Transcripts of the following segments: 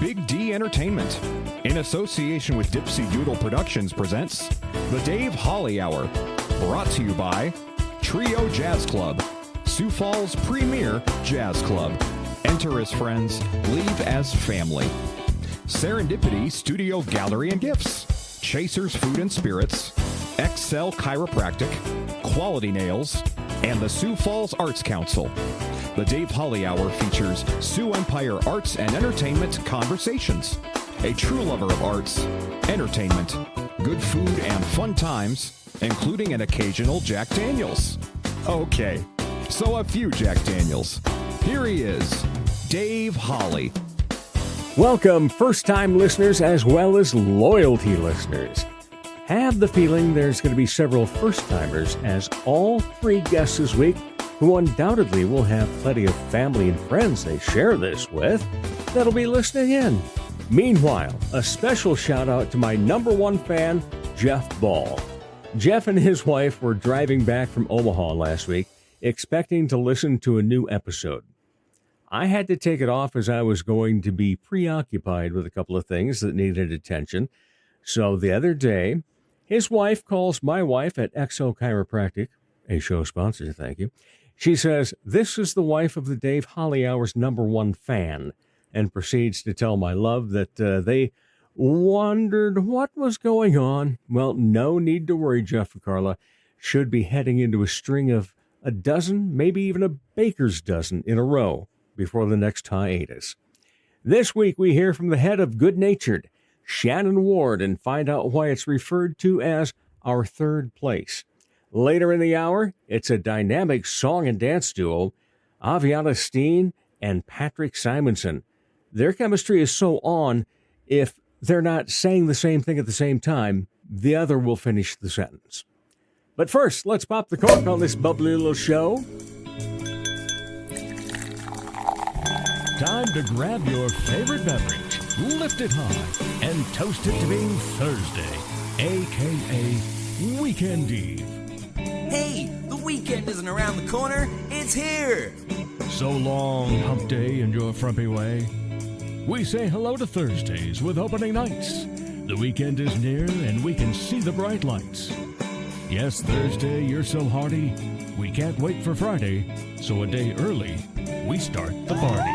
Big D Entertainment, in association with Dipsy Doodle Productions, presents The Dave Holly Hour, brought to you by Trio Jazz Club, Sioux Falls' premier jazz club. Enter as friends, leave as family. Serendipity Studio Gallery and Gifts, Chasers Food and Spirits, Excel Chiropractic, Quality Nails, and the Sioux Falls Arts Council. The Dave Holly Hour features Sioux Empire Arts and Entertainment Conversations. A true lover of arts, entertainment, good food, and fun times, including an occasional Jack Daniels. Okay, so a few Jack Daniels. Here he is, Dave Holly. Welcome, first-time listeners as well as loyalty listeners. Have the feeling there's going to be several first-timers, as all three guests this week who undoubtedly will have plenty of family and friends they share this with that'll be listening in. Meanwhile, a special shout-out to my number one fan, Jeff Ball. Jeff and his wife were driving back from Omaha last week, expecting to listen to a new episode. I had to take it off as I was going to be preoccupied with a couple of things that needed attention. So the other day, his wife calls my wife at Excel Chiropractic, a show sponsor, thank you. She says, "This is the wife of the Dave Holly Hour's number one fan," and proceeds to tell my love that they wondered what was going on. Well, no need to worry, Jeff and Carla. Should be heading into a string of a dozen, maybe even a baker's dozen in a row before the next hiatus. This week we hear from the head of Good Natured, Shannon Ward, and find out why it's referred to as our third place. Later in the hour, it's a dynamic song and dance duo, Avianna Steen and Patrick Simonsen. Their chemistry is so on, if they're not saying the same thing at the same time, the other will finish the sentence. But first, let's pop the cork on this bubbly little show. Time to grab your favorite beverage, lift it high, and toast it to being Thursday, a.k.a. Weekend Eve. Hey, the weekend isn't around the corner, it's here! So long, hump day and your frumpy way. We say hello to Thursdays with opening nights. The weekend is near and we can see the bright lights. Yes, Thursday, you're so hearty, we can't wait for Friday, so a day early, we start the party.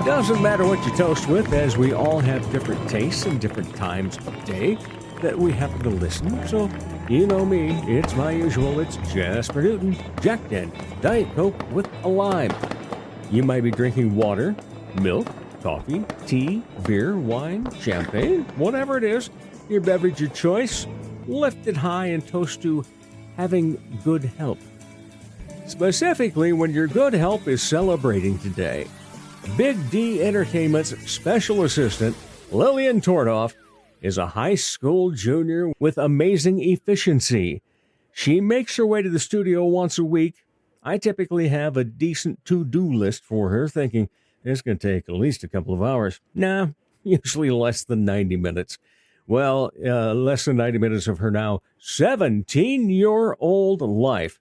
Doesn't matter what you toast with, as we all have different tastes and different times of day that we happen to listen. So, you know me, it's my usual, it's Jasper Newton, Jack Daniels, Diet Coke with a lime. You might be drinking water, milk, coffee, tea, beer, wine, champagne, whatever it is, your beverage of choice. Lift it high and toast to having good health. Specifically, when your good health is celebrating today. Big D Entertainment's special assistant, Lillian Tordoff, is a high school junior with amazing efficiency. She makes her way to the studio once a week. I typically have a decent to-do list for her, thinking it's going to take at least a couple of hours. Nah, usually less than 90 minutes. Well, less than 90 minutes of her now 17-year-old life.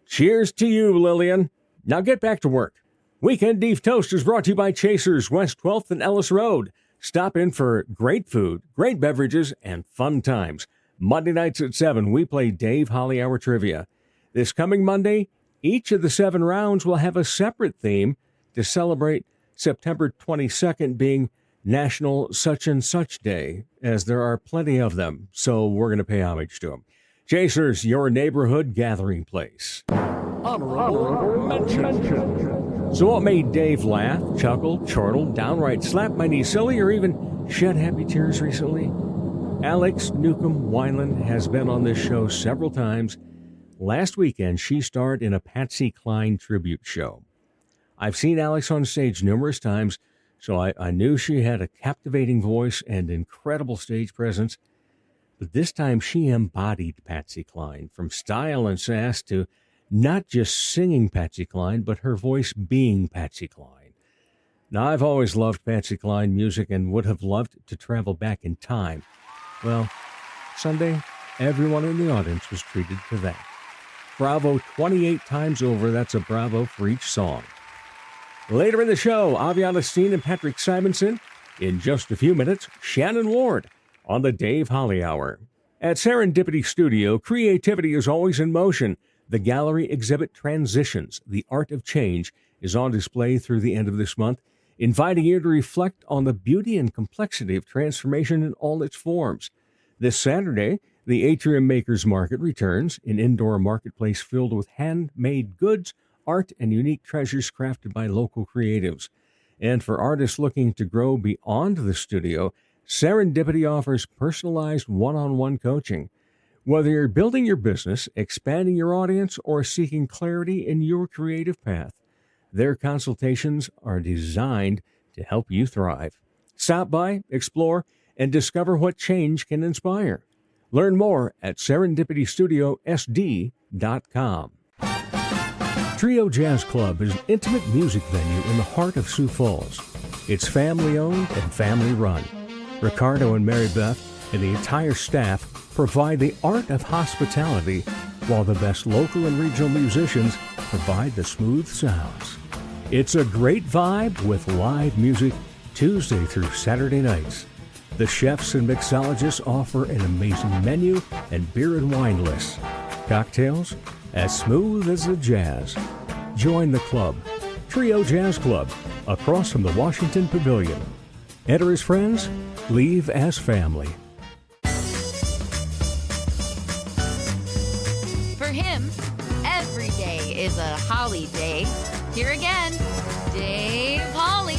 Cheers to you, Lillian. Now get back to work. Weekend Eve Toast is brought to you by Chasers, West 12th and Ellis Road. Stop in for great food, great beverages, and fun times. Monday nights at 7, we play Dave Holly Hour Trivia. This coming Monday, each of the 7 rounds will have a separate theme to celebrate September 22nd being National Such and Such Day, as there are plenty of them, so we're going to pay homage to them. Chasers, your neighborhood gathering place. Honorable mention. So what made Dave laugh, chuckle, chortle, downright slap my knee silly, or even shed happy tears recently? Alex Newcomb Wineland has been on this show several times. Last weekend, she starred in a Patsy Cline tribute show. I've seen Alex on stage numerous times, so I knew she had a captivating voice and incredible stage presence. But this time, she embodied Patsy Cline, from style and sass to not just singing Patsy Cline, but her voice being Patsy Cline. Now, I've always loved Patsy Cline music and would have loved to travel back in time. Well, Sunday, everyone in the audience was treated to that. Bravo 28 times over, that's a bravo for each song. Later in the show, Avianna Steen and Patrick Simonsen. In just a few minutes, Shannon Ward on the Dave Holly Hour. At Serendipity Studio, creativity is always in motion. The gallery exhibit Transitions, The Art of Change, is on display through the end of this month, inviting you to reflect on the beauty and complexity of transformation in all its forms. This Saturday, the Atrium Makers Market returns, an indoor marketplace filled with handmade goods, art, and unique treasures crafted by local creatives. And for artists looking to grow beyond the studio, Serendipity offers personalized one-on-one coaching. Whether you're building your business, expanding your audience, or seeking clarity in your creative path, their consultations are designed to help you thrive. Stop by, explore, and discover what change can inspire. Learn more at serendipitystudiosd.com. Trio Jazz Club is an intimate music venue in the heart of Sioux Falls. It's family-owned and family-run. Ricardo and Mary Beth and the entire staff provide the art of hospitality, while the best local and regional musicians provide the smooth sounds. It's a great vibe with live music Tuesday through Saturday nights. The chefs and mixologists offer an amazing menu and beer and wine lists. Cocktails as smooth as the jazz. Join the club, Trio Jazz Club, across from the Washington Pavilion. Enter as friends, leave as family. For him, every day is a Holly day. Here again, Dave Holly.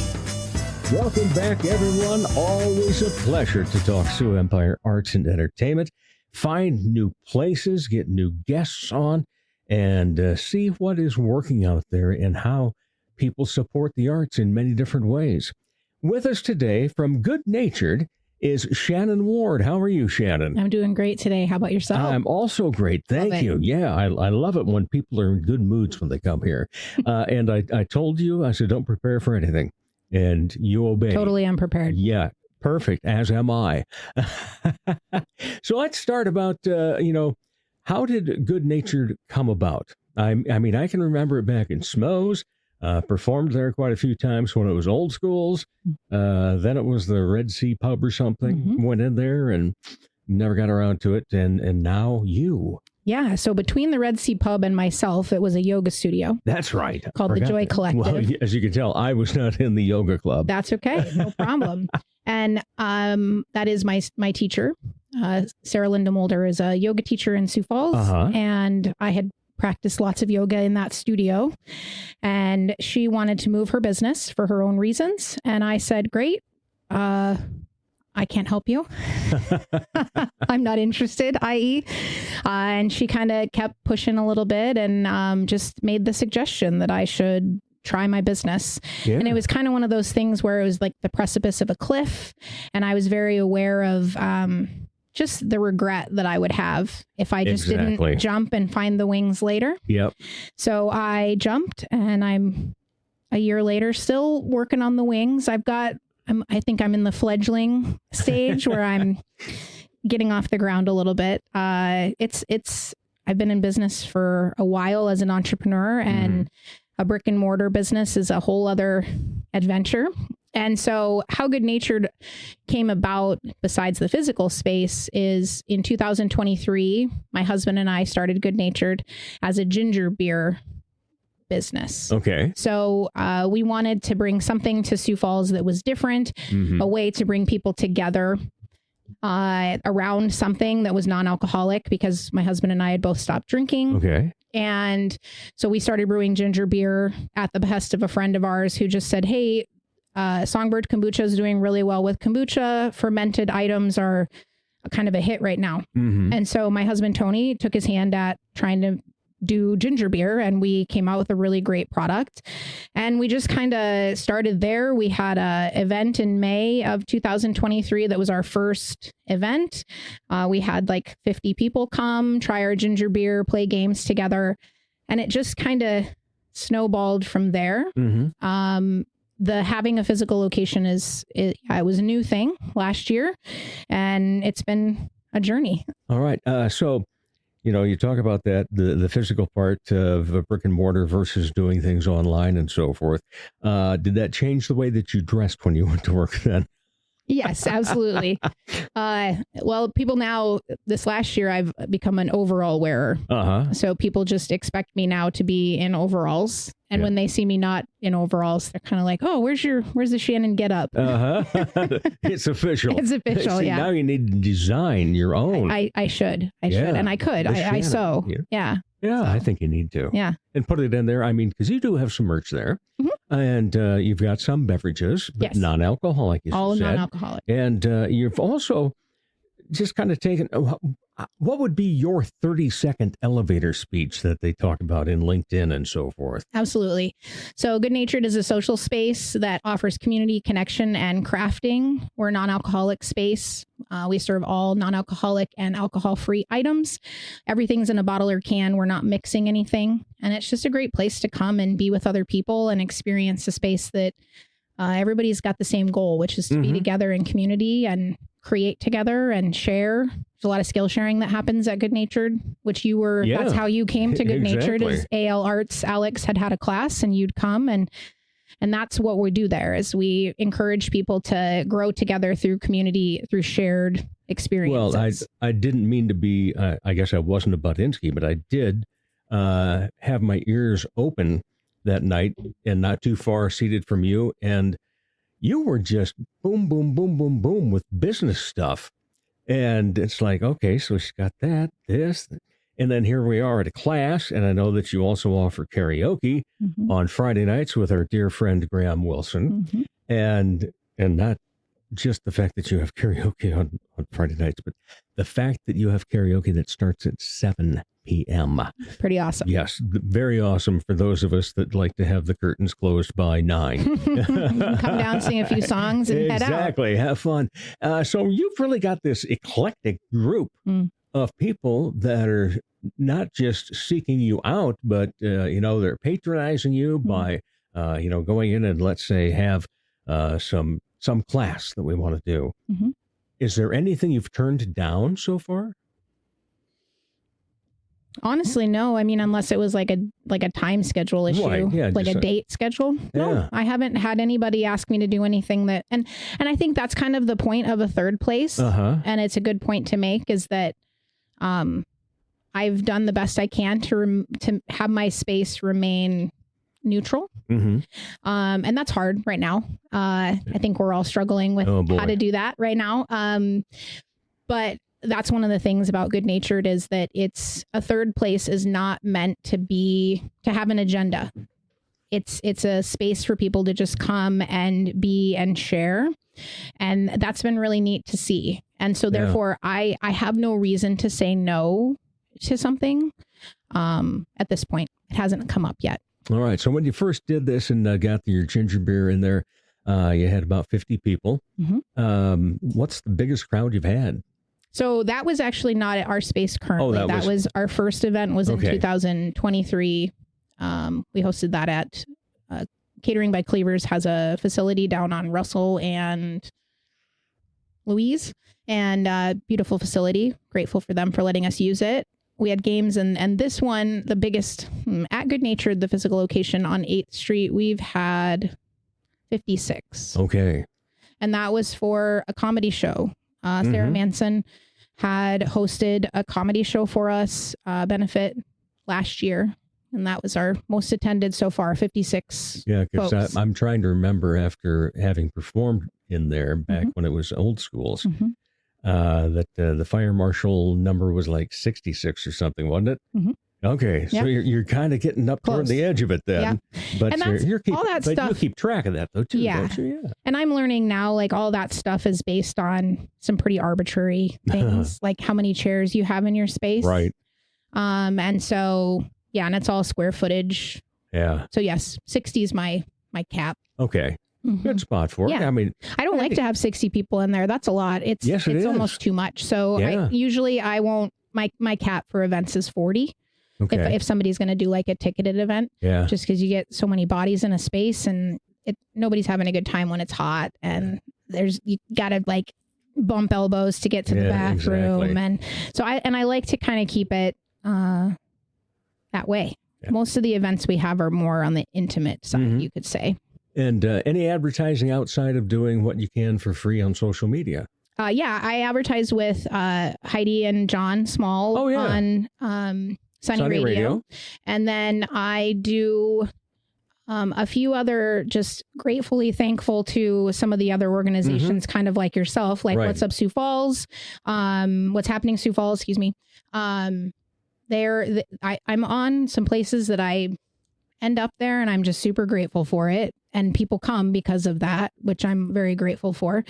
Welcome back, everyone. Always a pleasure to talk Sioux Empire Arts and Entertainment. Find new places, get new guests on, and see what is working out there and how people support the arts in many different ways. With us today from Good Natured is Shannon Ward. How are you, Shannon? I'm doing great today. How about yourself? I'm also great. Thank you. Yeah, I love it when people are in good moods when they come here. And I told you, I said, don't prepare for anything. And you obey. Totally unprepared. Yeah, perfect, as am I. So let's start about, how did Good Natured come about? I mean, I can remember it back in Smoes. Performed there quite a few times when it was Old Schools. Then it was the Red Sea Pub or something. Mm-hmm. Went in there and never got around to it. And now you. Yeah. So between the Red Sea Pub and myself, it was a yoga studio. That's right. Called the Joy Collective. Well, as you can tell, I was not in the yoga club. That's okay. No problem. And that is my teacher. Sarah Linda Mulder is a yoga teacher in Sioux Falls. Uh-huh. And I had practiced lots of yoga in that studio. And she wanted to move her business for her own reasons. And I said, great. I can't help you. I'm not interested, i.e. And she kind of kept pushing a little bit and just made the suggestion that I should try my business. Yeah. And it was kind of one of those things where it was like the precipice of a cliff. And I was very aware of just the regret that I would have if I just didn't jump and find the wings later. Yep. So I jumped, and I'm a year later still working on the wings. I think I'm in the fledgling stage where I'm getting off the ground a little bit. I've been in business for a while as an entrepreneur, and a brick and mortar business is a whole other adventure. And so how Good Natured came about, besides the physical space, is in 2023, my husband and I started Good Natured as a ginger beer business. Okay. So we wanted to bring something to Sioux Falls that was different, a way to bring people together around something that was non-alcoholic, because my husband and I had both stopped drinking. Okay. And so we started brewing ginger beer at the behest of a friend of ours who just said, hey, Songbird Kombucha is doing really well with kombucha. Fermented items are kind of a hit right now. And so my husband, Tony, took his hand at trying to do ginger beer, and we came out with a really great product. And we just kind of started there. We had a event in May of 2023 that was our first event. We had like 50 people come, try our ginger beer, play games together, and it just kind of snowballed from there. The having a physical location it was a new thing last year, and it's been a journey. All right. So you talk about that, the physical part of a brick and mortar versus doing things online and so forth. Did that change the way that you dressed when you went to work then? Yes, absolutely. Well, people now, this last year, I've become an overall wearer. So people just expect me now to be in overalls. And when they see me not in overalls, they're kind of like, oh, where's the Shannon get up? It's official. It's official, See, yeah. Now you need to design your own. I should. And I could. I sew. Yeah. Yeah, I think you need to. Yeah. And put it in there. I mean, because you do have some merch there. And you've got some beverages, but non-alcoholic, as all you said. Non-alcoholic. And you've also just kind of taken, what would be your 30-second elevator speech that they talk about in LinkedIn and so forth? Absolutely. So Good Natured is a social space that offers community connection and crafting. We're a non-alcoholic space. We serve all non-alcoholic and alcohol-free items. Everything's in a bottle or can. We're not mixing anything. And it's just a great place to come and be with other people and experience a space that everybody's got the same goal, which is to be together in community and create together and share. There's a lot of skill sharing that happens at Good Natured, which you were, that's how you came to Good Natured, is AL Arts. Alex had a class and you'd come, and that's what we do there, is we encourage people to grow together through community, through shared experiences. Well, I didn't mean to be, I guess I wasn't a Butinsky, but I did have my ears open that night and not too far seated from you. And you were just boom, boom, boom, boom, boom with business stuff. And it's like, okay, so she's got that, this, and then here we are at a class. And I know that you also offer karaoke on Friday nights with our dear friend Graham Wilson. And not just the fact that you have karaoke on Friday nights, but the fact that you have karaoke that starts at 7 p.m. Pretty awesome. Yes, very awesome for those of us that like to have the curtains closed by 9. Come down, sing a few songs, and head out. Exactly, have fun. So you've really got this eclectic group of people that are not just seeking you out, but they're patronizing you by going in and, let's say, have some class that we want to do. Is there anything you've turned down so far? Honestly, no. I mean, unless it was like a time schedule issue, like a date schedule. No, I haven't had anybody ask me to do anything that, and I think that's kind of the point of a third place. And it's a good point to make, is that I've done the best I can to have my space remain neutral. And that's hard right now. I think we're all struggling with how to do that right now. But that's one of the things about Good Natured, is that it's a third place is not meant to have an agenda. It's a space for people to just come and be and share. And that's been really neat to see. And so therefore I have no reason to say no to something at this point. It hasn't come up yet. All right. So when you first did this and got your ginger beer in there, you had about 50 people. What's the biggest crowd you've had? So that was actually not at our space currently. That was our first event was in 2023. We hosted that at Catering by Cleavers has a facility down on Russell and Louise, and beautiful facility. Grateful for them for letting us use it. We had games, and this one, the biggest at Good Natured, the physical location on 8th Street, we've had 56. Okay. And that was for a comedy show. Sarah Manson had hosted a comedy show for us, benefit last year. And that was our most attended so far, 56. Yeah, because I'm trying to remember, after having performed in there back when it was old schools, that the fire marshal number was like 66 or something, wasn't it? Okay, so you're kind of getting up toward the edge of it then. But all that stuff, you keep track of that though too, don't you? Yeah. And I'm learning now, like, all that stuff is based on some pretty arbitrary things, like how many chairs you have in your space. Right. And so, and it's all square footage. Yeah. So yes, 60 is my cap. Okay. Good spot for it. Yeah. I mean, I don't like to have 60 people in there. That's a lot. It's almost too much. So I won't, my cap for events is 40. Okay. If somebody's going to do like a ticketed event, just because you get so many bodies in a space, and nobody's having a good time when it's hot, and you got to like bump elbows to get to the back room. And so I like to kind of keep it that way. Yeah. Most of the events we have are more on the intimate side, you could say. And any advertising outside of doing what you can for free on social media? Yeah, I advertise with Heidi and John Small on Sunny Radio. And then I do a few other, just gratefully thankful to some of the other organizations, kind of like yourself, like What's Up Sioux Falls, What's Happening Sioux Falls, excuse me. I'm on some places that I end up there, and I'm just super grateful for it. And people come because of that, which I'm very grateful for.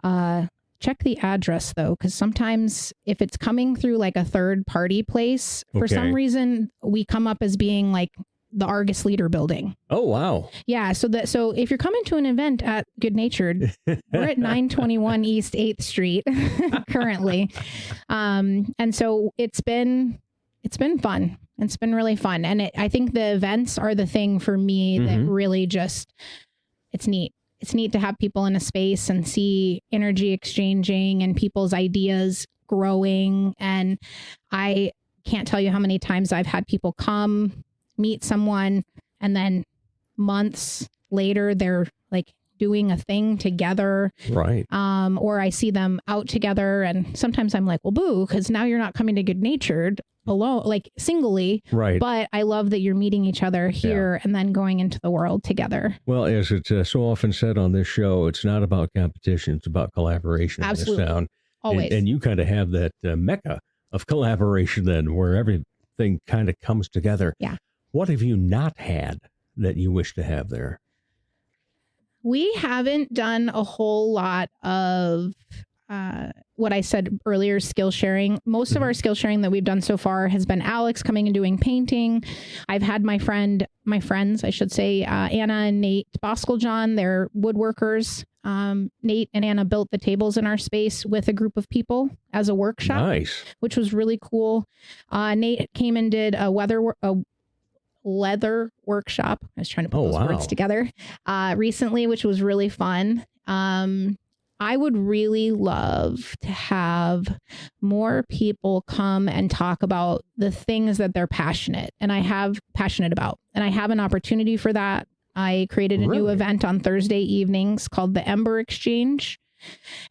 Check the address, though, because sometimes if it's coming through like a third party place, for some reason, we come up as being like the Argus Leader building. Oh, wow. Yeah. So if you're coming to an event at Good Natured, we're at 921 East 8th Street currently. And so it's been fun. It's been really fun. And I think the events are the thing for me that really just, it's neat. It's neat to have people in a space and see energy exchanging and people's ideas growing. And I can't tell you how many times I've had people come, meet someone, and then months later, they're like doing a thing together. Right. Or I see them out together, and sometimes I'm like, well, boo, because now you're not coming to Good Natured alone, like singly. Right. But I love that you're meeting each other here and then going into the world together. Well, as it's so often said on this show, it's not about competition. It's about collaboration. Absolutely. In this town. Always. And you kind of have that mecca of collaboration then, where everything kind of comes together. Yeah. What have you not had that you wish to have there? We haven't done a whole lot of what I said earlier, skill sharing. Most of our skill sharing that we've done so far has been Alex coming and doing painting. I've had my friends, I should say, Anna and Nate Boskeljohn, they're woodworkers. Nate and Anna built the tables in our space with a group of people as a workshop, Nice. which was really cool. Nate came and did a leather workshop. I was trying to put those words together recently, which was really fun. I would really love to have more people come and talk about the things that they're passionate about. And I have an opportunity for that. I created a new event on Thursday evenings called the Ember Exchange.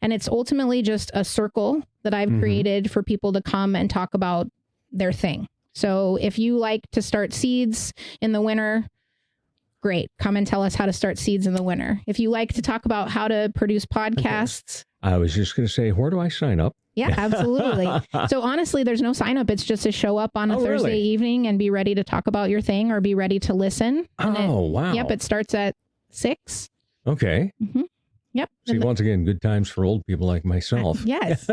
And it's ultimately just a circle that I've created for people to come and talk about their thing. So if you like to start seeds in the winter, great. Come and tell us how to start seeds in the winter. If you like to talk about how to produce podcasts. I was just going to say, where do I sign up? Yeah, absolutely. So honestly, there's no sign up. It's just to show up on a Thursday evening and be ready to talk about your thing or be ready to listen. Wow. Yep. It starts at 6. Okay. Yep. See, once again, good times for old people like myself. Yes.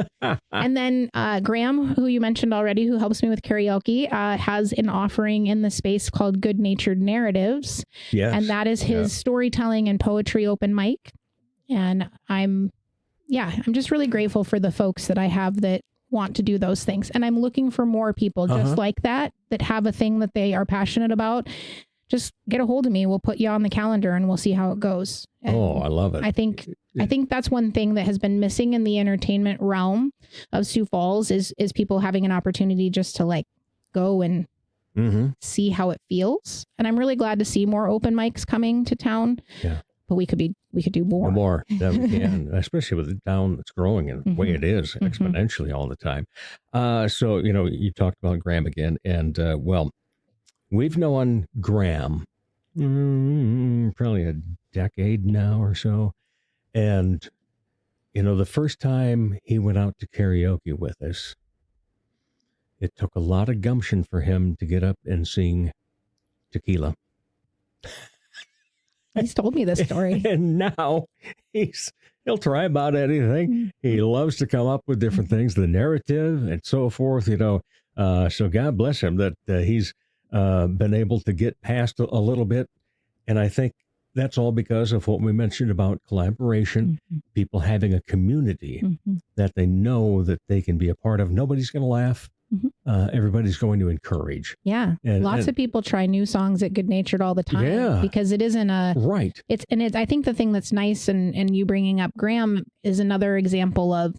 And then Graham, who you mentioned already, who helps me with karaoke, has an offering in the space called Good Natured Narratives. Yes. And that is his storytelling and poetry open mic. And I'm just really grateful for the folks that I have that want to do those things. And I'm looking for more people just like that have a thing that they are passionate about. Just get a hold of me. We'll put you on the calendar and we'll see how it goes. And I love it. I think that's one thing that has been missing in the entertainment realm of Sioux Falls is people having an opportunity just to like go and see how it feels. And I'm really glad to see more open mics coming to town. Yeah. But we could do more. More than we can, especially with the town that's growing in the way it is exponentially all the time. So, you talked about Graham again, and we've known Graham probably a decade now or so. And, the first time he went out to karaoke with us, it took a lot of gumption for him to get up and sing Tequila. He's told me this story. And now he'll try about anything. He loves to come up with different things, the narrative and so forth, So God bless him that he's been able to get past a little bit. And I think that's all because of what we mentioned about collaboration, people having a community that they know that they can be a part of. Nobody's going to laugh. Everybody's going to encourage. Yeah. And lots of people try new songs at Good Natured all the time because it isn't right. I think the thing that's nice and you bringing up Graham is another example of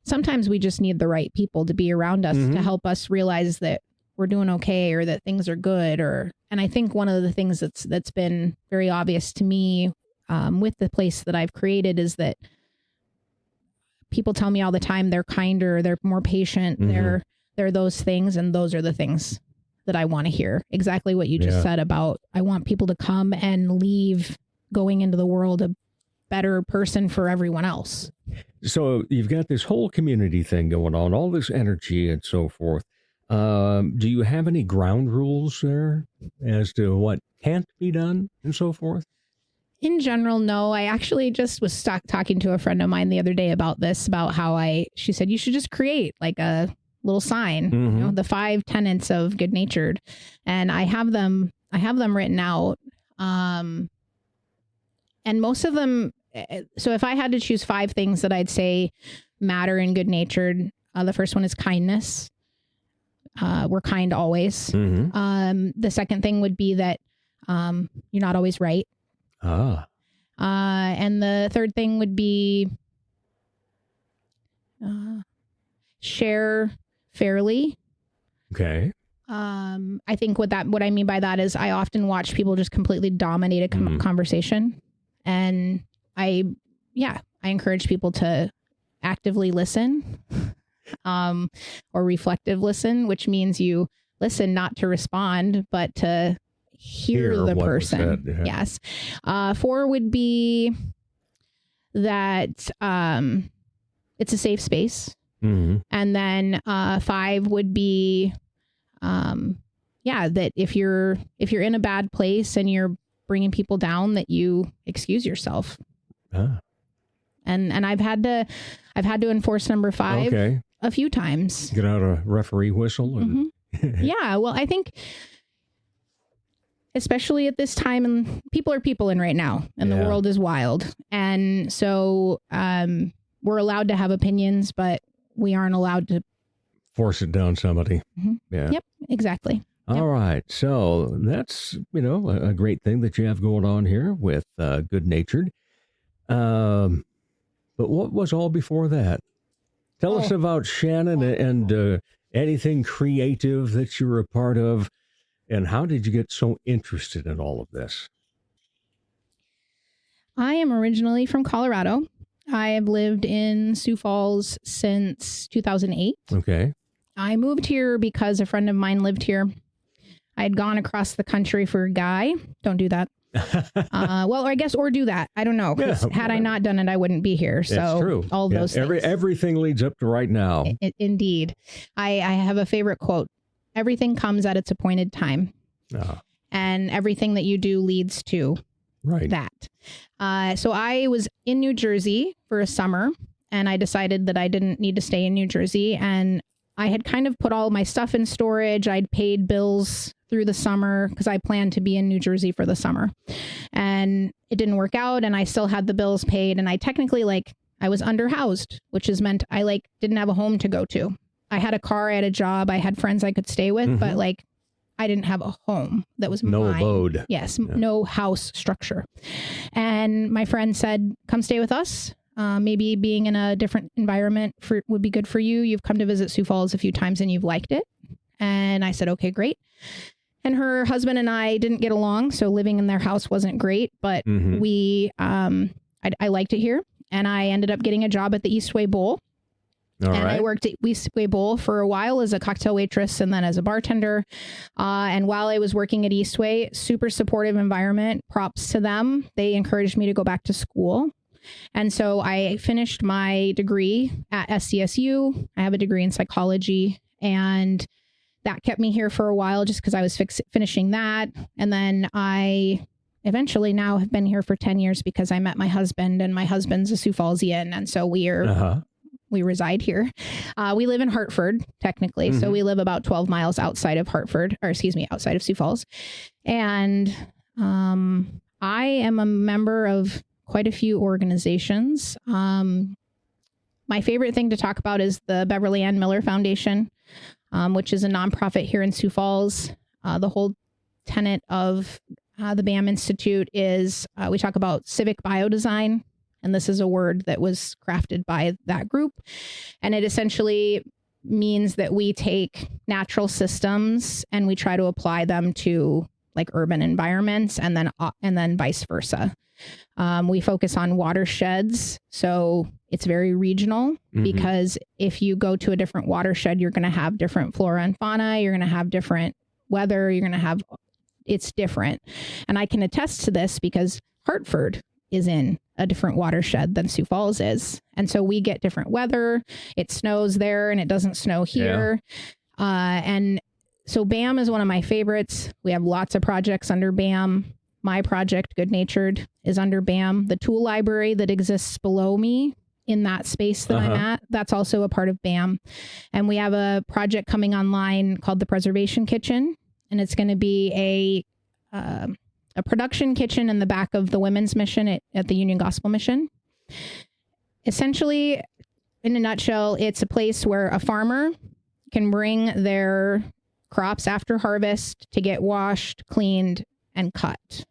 sometimes we just need the right people to be around us to help us realize that we're doing okay or that things are good. And I think one of the things that's been very obvious to me with the place that I've created is that people tell me all the time they're kinder, they're more patient, they're those things, and those are the things that I want to hear. Exactly what you just said about I want people to come and leave going into the world a better person for everyone else. So you've got this whole community thing going on, all this energy and so forth. Do you have any ground rules there as to what can't be done and so forth? In general, no. I actually just was talking to a friend of mine the other day about this, about how she said, you should just create like a little sign, you know, the 5 tenets of good natured. And I have them written out. And most of them, so if I had to choose 5 things that I'd say matter in good natured, the first one is kindness. We're kind always. The second thing would be that you're not always right. And the third thing would be share fairly. Okay. I think what I mean by that is I often watch people just completely dominate a conversation, and I encourage people to actively listen, or reflective listen, which means you listen not to respond, but to hear the person. Said, yeah. Yes. 4 would be that it's a safe space. And then 5 would be that if you're in a bad place and you're bringing people down, that you excuse yourself. And I've had to enforce number 5 a few times. Get out a referee whistle. Yeah, well, I think especially at this time, and people are people in right now, and the world is wild. And so we're allowed to have opinions, but we aren't allowed to force it down somebody. Yeah. Yep, exactly. All right. So that's, a great thing that you have going on here with Good Natured. But what was all before that? Tell us about Shannon and anything creative that you were a part of. And how did you get so interested in all of this? I am originally from Colorado. I have lived in Sioux Falls since 2008. Okay. I moved here because a friend of mine lived here. I had gone across the country for a guy. Don't do that. Or do that. I don't know. Had I not done it, I wouldn't be here. So that's true. All of those things. Everything leads up to right now. Indeed. I have a favorite quote. Everything comes at its appointed time. And everything that you do leads to that. So I was in New Jersey for a summer, and I decided that I didn't need to stay in New Jersey. And I had kind of put all my stuff in storage. I'd paid bills through the summer because I planned to be in New Jersey for the summer. And it didn't work out, and I still had the bills paid. And I technically, I was underhoused, which has meant I didn't have a home to go to. I had a car, I had a job, I had friends I could stay with, but I didn't have a home that was no mine. abode. Yes, no house structure. And my friend said, come stay with us. Maybe being in a different environment would be good for you. You've come to visit Sioux Falls a few times and you've liked it. And I said, okay, great. And her husband and I didn't get along, so living in their house wasn't great, but I liked it here. And I ended up getting a job at the Eastway Bowl. I worked at Eastway Bowl for a while as a cocktail waitress and then as a bartender. And while I was working at Eastway, super supportive environment, props to them. They encouraged me to go back to school. And so I finished my degree at SCSU. I have a degree in psychology, and that kept me here for a while just because I was finishing that. And then I eventually now have been here for 10 years because I met my husband, and my husband's a Sioux Fallsian. And so we reside here. We live in Hartford, technically. So we live about 12 miles outside of outside of Sioux Falls. And I am a member of quite a few organizations. My favorite thing to talk about is the Beverly Ann Miller Foundation, which is a nonprofit here in Sioux Falls. The whole tenet of the BAM Institute is we talk about civic biodesign. And this is a word that was crafted by that group. And it essentially means that we take natural systems and we try to apply them to like urban environments, and then vice versa. We focus on watersheds, so it's very regional, because if you go to a different watershed, you're going to have different flora and fauna, you're going to have different weather, it's different. And I can attest to this because Hartford is in a different watershed than Sioux Falls is. And so we get different weather. It snows there and it doesn't snow here. Yeah. And so BAM is one of my favorites. We have lots of projects under BAM. My project, Good Natured, is under BAM. The tool library that exists below me in that space that I'm at, that's also a part of BAM. And we have a project coming online called the Preservation Kitchen. And it's going to be a production kitchen in the back of the Women's Mission at the Union Gospel Mission. Essentially, in a nutshell, it's a place where a farmer can bring their crops after harvest to get washed, cleaned, and cut.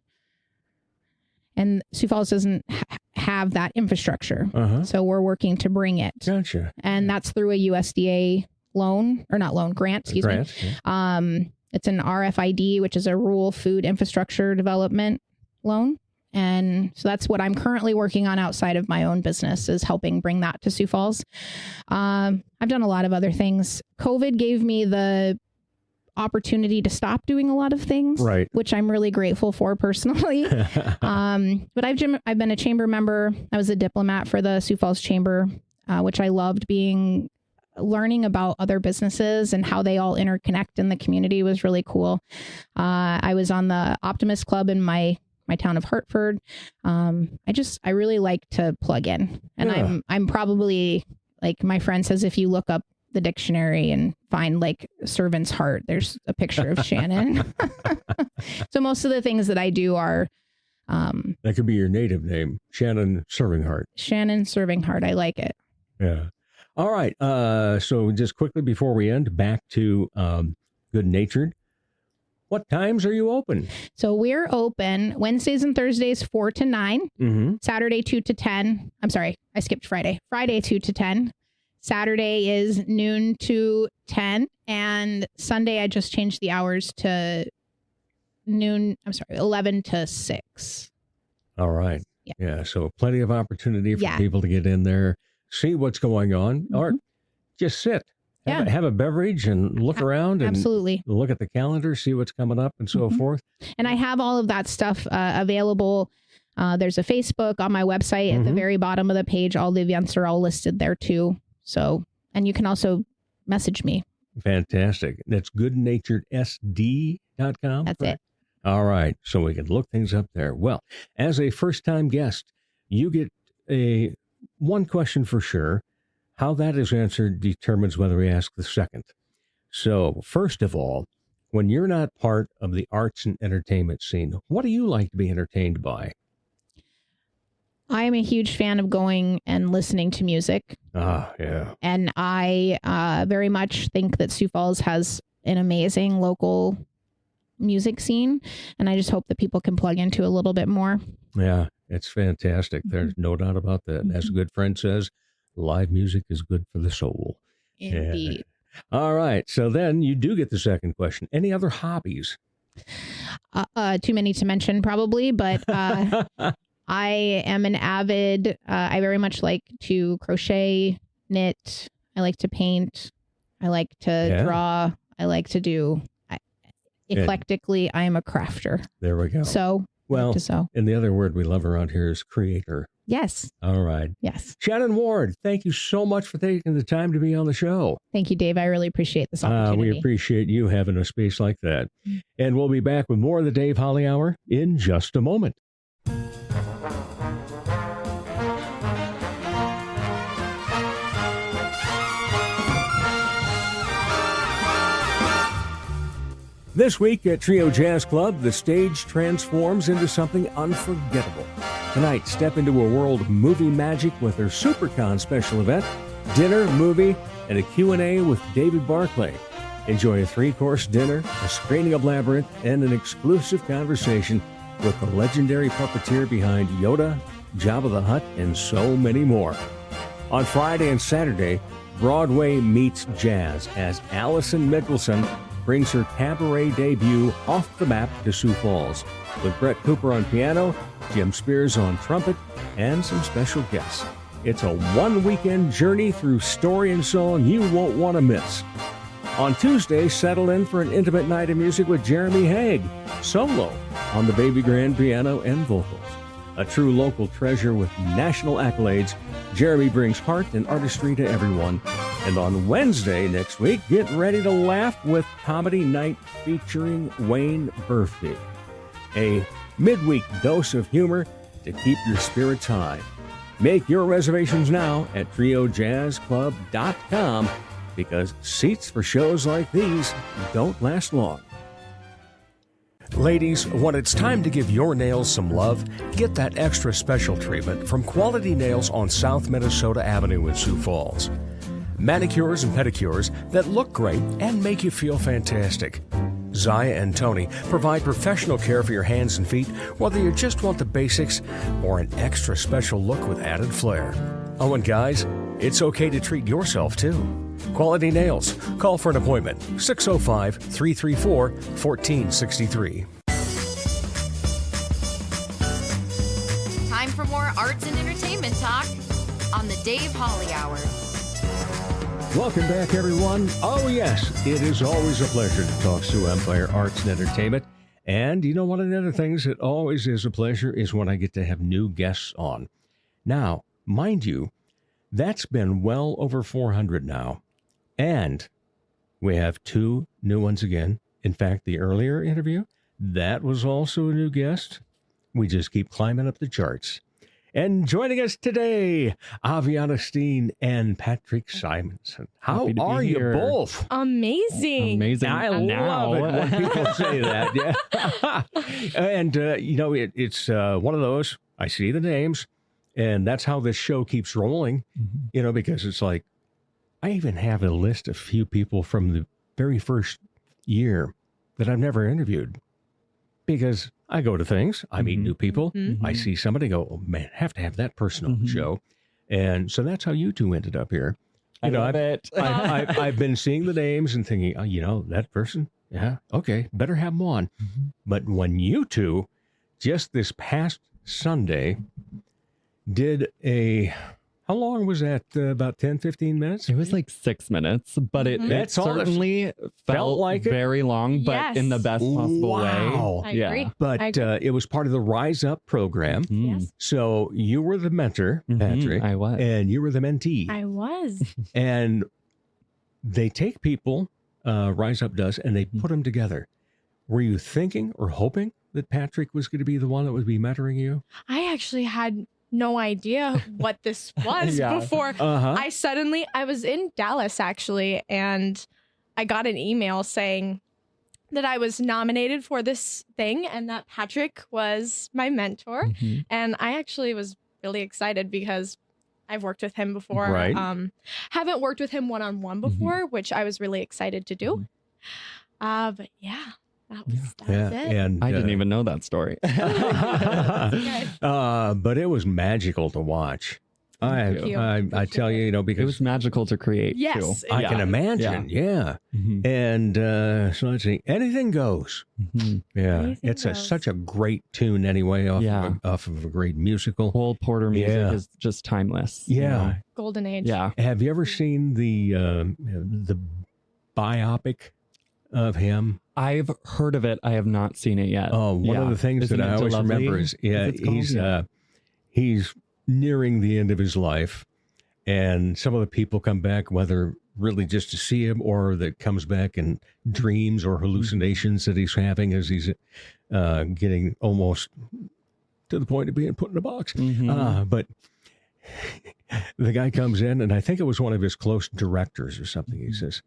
And Sioux Falls doesn't have that infrastructure. So we're working to bring it. Gotcha. And that's through a USDA grant, excuse me. Yeah. It's an RFID, which is a Rural Food Infrastructure Development loan. And so that's what I'm currently working on outside of my own business, is helping bring that to Sioux Falls. I've done a lot of other things. COVID gave me the opportunity to stop doing a lot of things, right, which I'm really grateful for personally. But I've been a chamber member. I was a diplomat for the Sioux Falls Chamber, which I loved. Learning about other businesses and how they all interconnect in the community was really cool. I was on the Optimist Club in my town of Hartford. I really like to plug in, and I'm probably, like my friend says, if you look up the dictionary and find like servant's heart, there's a picture of Shannon. So most of the things that I do are that could be your native name, Shannon Serving Heart. Shannon Serving Heart. I like it. Yeah. All right. So just quickly before we end, back to Good Natured. What times are you open? So we're open Wednesdays and Thursdays 4 to 9, Saturday 2 to 10. I'm sorry, I skipped Friday. Friday 2 to 10. Saturday is noon to 10. And Sunday, I just changed the hours to 11 to 6. All right. Yeah. So plenty of opportunity for people to get in there, see what's going on, or just sit. Have a beverage and look around and look at the calendar, see what's coming up and so forth. And I have all of that stuff available. There's a Facebook on my website at the very bottom of the page. All the events are all listed there too. So, and you can also message me. Fantastic. That's goodnaturedsd.com. That's it. All right. So we can look things up there. Well, as a first-time guest, you get one question for sure. How that is answered determines whether we ask the second. So, first of all, when you're not part of the arts and entertainment scene, what do you like to be entertained by? I am a huge fan of going and listening to music. Yeah. And I very much think that Sioux Falls has an amazing local music scene. And I just hope that people can plug into a little bit more. Yeah, it's fantastic. There's no doubt about that. As a good friend says, live music is good for the soul. Indeed. Yeah. All right. So then you do get the second question. Any other hobbies? Too many to mention probably, but I am an avid, I very much like to crochet, knit. I like to paint. I like to draw. I like to do, eclectically, I am a crafter. There we go. So, and the other word we love around here is creator. Yes. All right. Yes. Shannon Ward, thank you so much for taking the time to be on the show. Thank you, Dave. I really appreciate this opportunity. We appreciate you having a space like that. And we'll be back with more of the Dave Holly Hour in just a moment. This week at Trio Jazz Club, the stage transforms into something unforgettable. Tonight, step into a world of movie magic with their SuperCon special event, dinner, movie, and a Q&A with David Barclay. Enjoy a 3-course dinner, a screening of Labyrinth, and an exclusive conversation with the legendary puppeteer behind Yoda, Jabba the Hutt, and so many more. On Friday and Saturday, Broadway meets jazz as Allison Mickelson brings her cabaret debut off the map to Sioux Falls with Brett Cooper on piano, Jim Spears on trumpet, and some special guests. It's a one-weekend journey through story and song you won't want to miss. On Tuesday, settle in for an intimate night of music with Jeremy Haig, solo on the baby grand piano and vocals. A true local treasure with national accolades, Jeremy brings heart and artistry to everyone. And on Wednesday next week, get ready to laugh with Comedy Night featuring Wayne Burfee. A midweek dose of humor to keep your spirits high. Make your reservations now at triojazzclub.com because seats for shows like these don't last long. Ladies, when it's time to give your nails some love, get that extra special treatment from Quality Nails on South Minnesota Avenue in Sioux Falls. Manicures and pedicures that look great and make you feel fantastic. Zaya and Tony provide professional care for your hands and feet, whether you just want the basics or an extra special look with added flair. Oh, and guys, it's okay to treat yourself too. Quality Nails. Call for an appointment. 605-334-1463. Time for more arts and entertainment talk on the Dave Holly Hour. Welcome back, everyone. Oh, yes, it is always a pleasure to talk Sioux Empire Arts and Entertainment. And you know, one of the other things that always is a pleasure is when I get to have new guests on. Now, mind you, that's been well over 400 now. And we have 2 new ones again. In fact, the earlier interview, that was also a new guest. We just keep climbing up the charts. And joining us today, Avianna Steen and Patrick Simonsen. How are you both? Amazing. I love it when people say that. Yeah. And, you know, it's one of those, I see the names, and that's how this show keeps rolling, you know, because it's like, I even have a list of few people from the very first year that I've never interviewed because I go to things, I meet new people, I see somebody go, oh man, have to have that person on the show. And so that's how you two ended up here. You know, I've been seeing the names and thinking, oh, you know, that person, yeah, okay, better have them on. But when you two, just this past Sunday, did how long was that? About 10, 15 minutes? It was like 6 minutes, but it certainly felt like very long, but in the best possible way. I agree. But it was part of the Rise Up program. Yes. So you were the mentor, Patrick. I was. And you were the mentee. I was. And they take people, Rise Up does, and they put them together. Were you thinking or hoping that Patrick was going to be the one that would be mentoring you? I actually had no idea what this was before. I was in Dallas actually, and I got an email saying that I was nominated for this thing and that Patrick was my mentor. And I actually was really excited because I've worked with him before. Right. Haven't worked with him one-on-one before, which I was really excited to do. But yeah. That was it. And I didn't even know that story. But it was magical to watch. I tell you, you know, because it was magical to create. Yes, too. I can imagine. Yeah. And so let's see. Anything Goes. Yeah. Anything It's Goes. such a great tune anyway off of a great musical. Cole Porter music is just timeless. Yeah. You know? Golden age. Yeah. Have you ever seen the biopic of him? I've heard of it. I have not seen it yet. Oh, one of the things that I always remember is he's nearing the end of his life, and some of the people come back, whether really just to see him or that comes back in dreams or hallucinations that he's having as he's getting almost to the point of being put in a box. But the guy comes in, and I think it was one of his close directors or something. He says,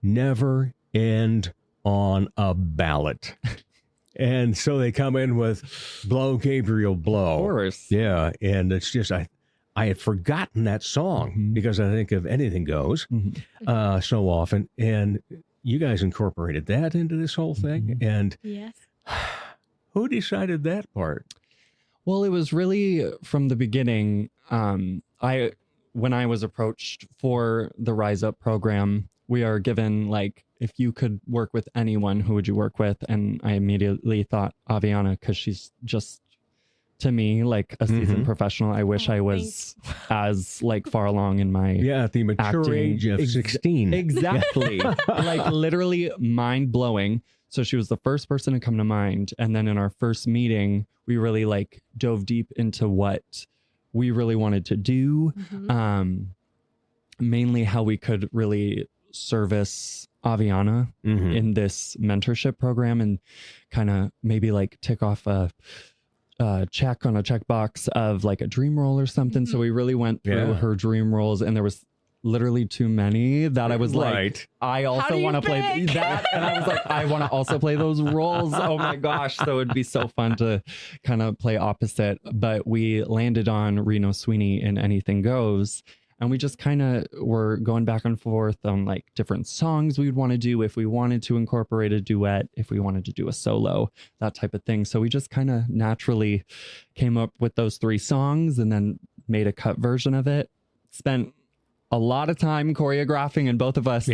"Never end on a ballot." And so they come in with Blow Gabriel Blow. Of course. Yeah. And it's just, I had forgotten that song because I think of Anything Goes so often. And you guys incorporated that into this whole thing. And Yes. who decided that part? Well, it was really from the beginning. I when I was approached for the Rise Up program, we are given like, if you could work with anyone, who would you work with? And I immediately thought Avianna, because she's just, to me, like a seasoned professional. I wish I was as like far along in my at the mature age of 16. Exactly. Like literally mind blowing. So she was the first person to come to mind. And then in our first meeting, we really like dove deep into what we really wanted to do. Mainly how we could really service Avianna in this mentorship program, and kind of maybe like tick off a check on a checkbox of like a dream role or something. So we really went through her dream roles, and there was literally too many that I was like, I also want to play that. And I was like, I want to also play those roles. Oh my gosh. So it'd be so fun to kind of play opposite. But we landed on Reno Sweeney in Anything Goes. And we just kind of were going back and forth on like different songs we'd want to do, if we wanted to incorporate a duet, if we wanted to do a solo, that type of thing. So we just kind of naturally came up with those 3 songs and then made a cut version of it. Spent a lot of time choreographing, and both of us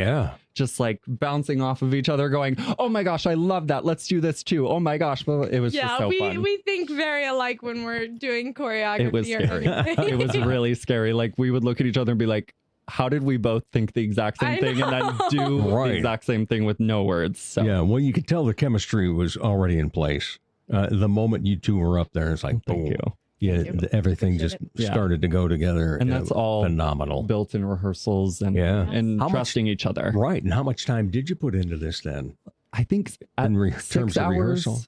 just like bouncing off of each other going, oh my gosh, I love that. Let's do this too. Oh my gosh. Well, it was just so fun. We think very alike when we're doing choreography. It was scary. It was really scary. Like we would look at each other and be like, how did we both think the exact same thing and then do the exact same thing with no words? So. Yeah, well, you could tell the chemistry was already in place. The moment you two were up there, it's like, thank you. Yeah, everything just started to go together. And that's all phenomenal. Built in rehearsals and trusting each other. Right. And how much time did you put into this then? I think in terms of rehearsal,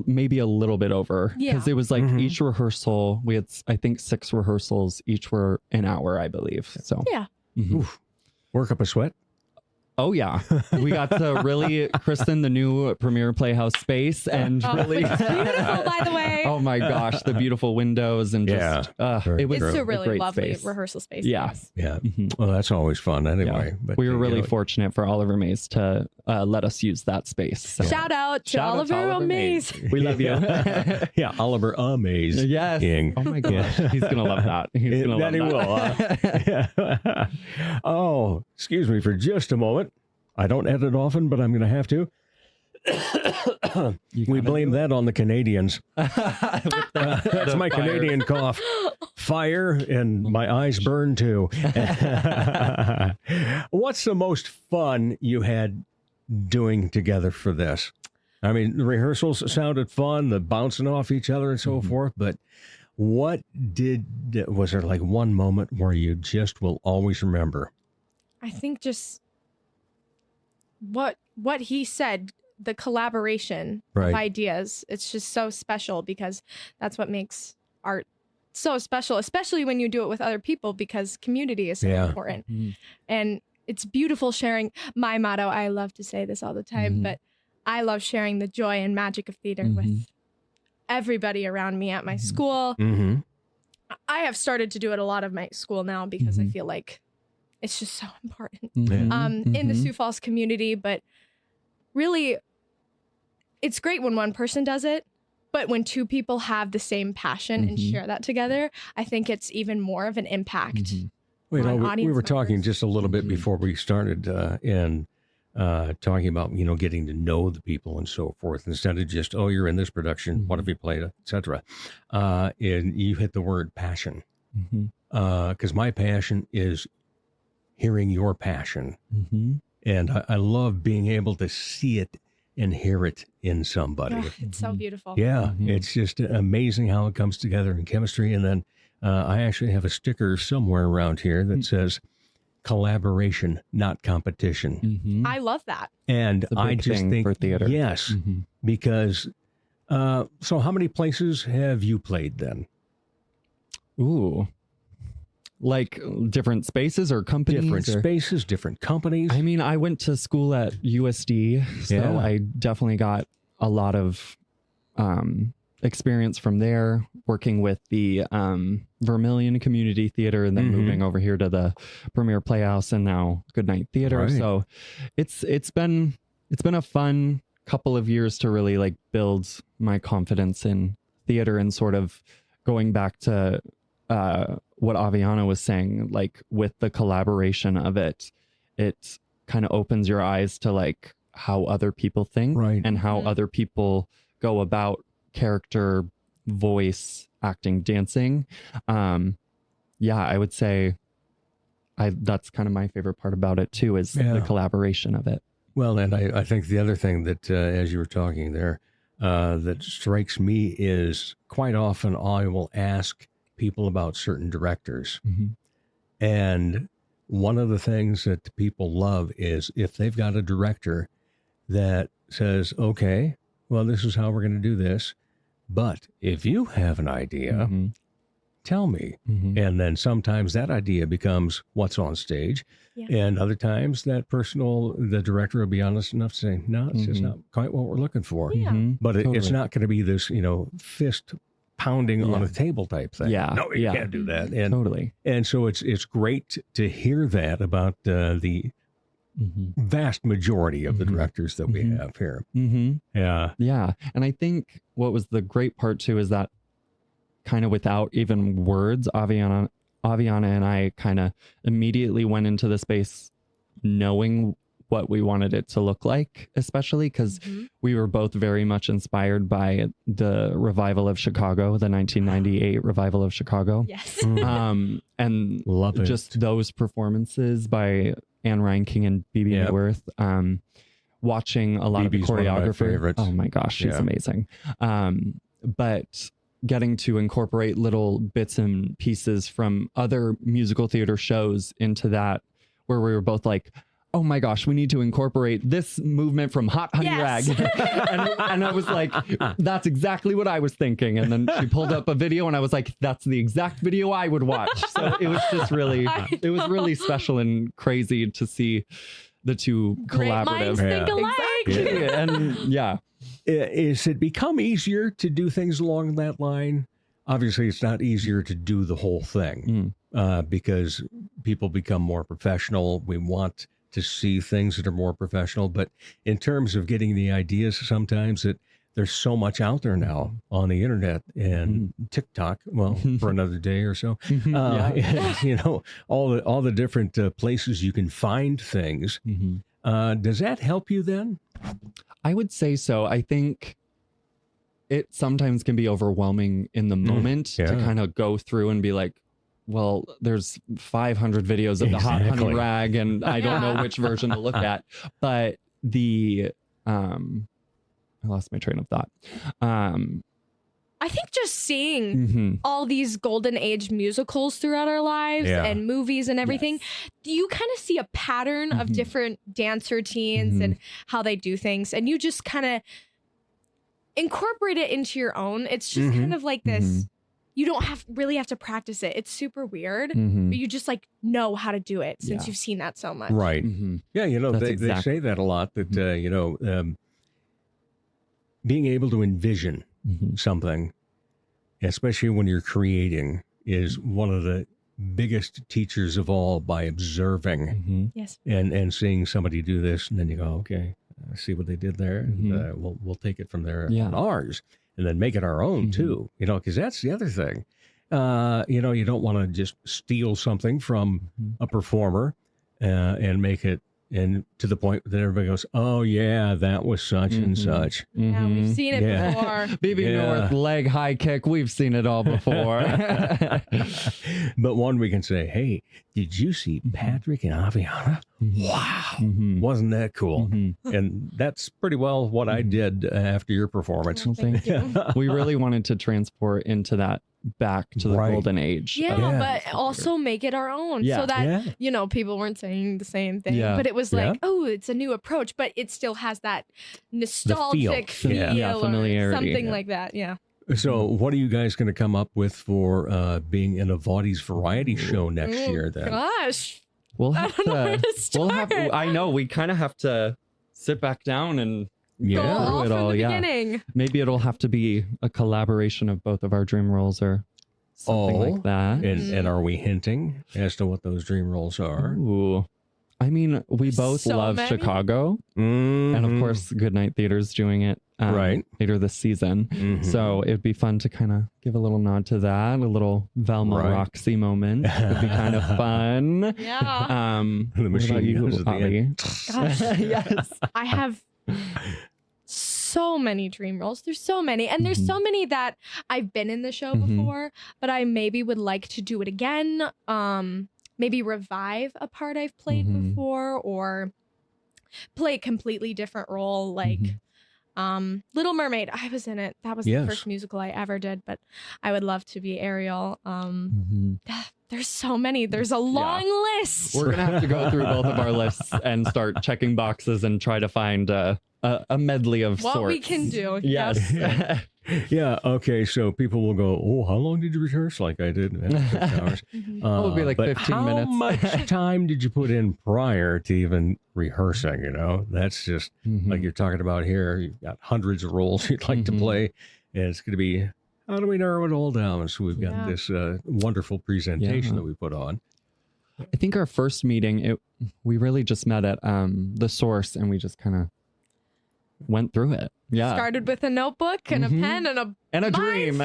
maybe a little bit over. Because it was like each rehearsal, we had, I think, 6 rehearsals. Each were an hour, I believe. So Work up a sweat? Oh, yeah. We got to really christen the new Premier Playhouse space and really... It's beautiful, by the way. Oh, my gosh. The beautiful windows and just... it was a really lovely space. Rehearsal space. Yeah. Yeah. Well, that's always fun anyway. Yeah. But we were really fortunate for Oliver Mays to let us use that space. So. Shout out to Oliver Mays. We love you. Yeah, Oliver Mays. Yes. Oh, my gosh. He's going to love that. He's going to love that. Oh, excuse me for just a moment. I don't edit often, but I'm going to have to. We blame that on the Canadians. That's my Canadian cough. Fire, and my eyes burn too. What's the most fun you had doing together for this? I mean, the rehearsals sounded fun, the bouncing off each other and so forth, but was there like one moment where you just will always remember? I think just what he said, the collaboration of ideas, it's just so special, because that's what makes art so special, especially when you do it with other people, because community is so important. And it's beautiful sharing. My motto, I love to say this all the time, but I love sharing the joy and magic of theater with everybody around me at my school. I have started to do it a lot of my school now, because I feel like it's just so important in the Sioux Falls community. But really, it's great when one person does it, but when 2 people have the same passion and share that together, I think it's even more of an impact. We were talking just a little bit before we started in talking about, getting to know the people and so forth, instead of just, oh, you're in this production, what have you played, etc. And you hit the word passion, because my passion is hearing your passion. And I love being able to see it and hear it in somebody. Oh, it's so beautiful. Yeah, it's just amazing how it comes together in chemistry. And then I actually have a sticker somewhere around here that says collaboration, not competition. I love that. And I just think for theater. Yes, because so how many places have you played then? Ooh. Like different spaces or companies? Different spaces, different companies. I mean, I went to school at USD, so I definitely got a lot of experience from there, working with the Vermilion Community Theater, and then moving over here to the Premier Playhouse and now Goodnight Theater. So it's been a fun couple of years to really like build my confidence in theater, and sort of going back to what Avianna was saying, like with the collaboration of it, it kind of opens your eyes to like how other people think and how other people go about character, voice, acting, dancing. I would say that's kind of my favorite part about it too, is the collaboration of it. Well, and I think the other thing that, as you were talking there, that strikes me is quite often I will ask people about certain directors. And one of the things that people love is if they've got a director that says, okay, well, this is how we're going to do this. But if you have an idea, tell me. And then sometimes that idea becomes what's on stage. And other times that the director will be honest enough to say, no, it's just not quite what we're looking for. But it's not going to be this, fist pounding on a table type thing. No, you can't do that. And And so it's great to hear that about the vast majority of the directors that we have here. Yeah. And I think what was the great part too is that kind of without even words, Avianna and I kind of immediately went into the space knowing what we wanted it to look like, especially because we were both very much inspired by the revival of Chicago, the 1998 revival of Chicago. Yes. And love it. Just those performances by Anne Ryan King and Bebe Neuwirth, watching a lot of the choreographers. Oh my gosh, she's amazing. But getting to incorporate little bits and pieces from other musical theater shows into that, where we were both like, oh my gosh, we need to incorporate this movement from Hot Honey Rag. and I was like, that's exactly what I was thinking. And then she pulled up a video and I was like, that's the exact video I would watch. So it was just really, it was really special and crazy to see the two collaborative. Minds think alike. Exactly. And is it become easier to do things along that line? Obviously, it's not easier to do the whole thing because people become more professional. We want to see things that are more professional. But in terms of getting the ideas, sometimes there's so much out there now on the internet and TikTok, well, for another day or so, and, all the different places you can find things. Does that help you then? I would say so. I think it sometimes can be overwhelming in the moment to kind of go through and be like, well, there's 500 videos of the Hot Honey Rag and I don't know which version to look at. But I lost my train of thought. I think just seeing all these golden age musicals throughout our lives and movies and everything, you kind of see a pattern of different dance routines and how they do things. And you just kind of incorporate it into your own. It's just kind of like this. You don't really have to practice it. It's super weird, but you just like know how to do it since you've seen that so much. Right. Yeah. They say that a lot that, being able to envision something, especially when you're creating, is one of the biggest teachers of all by observing and seeing somebody do this. And then you go, okay, I see what they did there. And we'll take it from there on ours. And then make it our own too, because that's the other thing. You don't want to just steal something from a performer and make it and to the point that everybody goes, oh yeah, that was such and such. Yeah, we've seen it before. Bebe Neuwirth leg high kick, we've seen it all before. But one we can say, hey, did you see Patrick and Avianna? Wow, wasn't that cool? And that's pretty well what I did after your performance. Well, thank you. We really wanted to transport into that back to the golden age. But also make it our own so that, people weren't saying the same thing. But it was like, oh, it's a new approach, but it still has that nostalgic feel familiarity. Or something like that. Yeah. So what are you guys going to come up with for being in a Vaughty's variety show next year then? Gosh. We'll have to, I know we kind of have to sit back down and go all from the beginning. Maybe it'll have to be a collaboration of both of our dream roles or something like that. And are we hinting as to what those dream roles are? Ooh. I mean, we both love Chicago. And of course, Goodnight Theater's doing it later this season. So it'd be fun to kind of give a little nod to that, a little Velma Roxy moment. It'd be kind of fun. Yeah. The machine goes at the end. Gosh. Yes. I have so many dream roles. There's so many. And there's so many that I've been in the show before, but I maybe would like to do it again. Maybe revive a part I've played before, or play a completely different role, like Little Mermaid. I was in it. That was the first musical I ever did, but I would love to be Ariel. There's so many. There's a long list. We're gonna have to go through both of our lists and start checking boxes and try to find a medley of what sorts. we can do. Yes. Yeah. Okay. So people will go, "Oh, how long did you rehearse?" Like I did. 6 hours. It'll be like 15 minutes. How much time did you put in prior to even rehearsing? You know, that's just like you're talking about here. You've got hundreds of roles you'd like to play, and it's going to be, how do we narrow it all down? So we've got this wonderful presentation that we put on. I think our first meeting, we really just met at the Source, and we just kind of went through it. Yeah. Started with a notebook and a pen and a dream.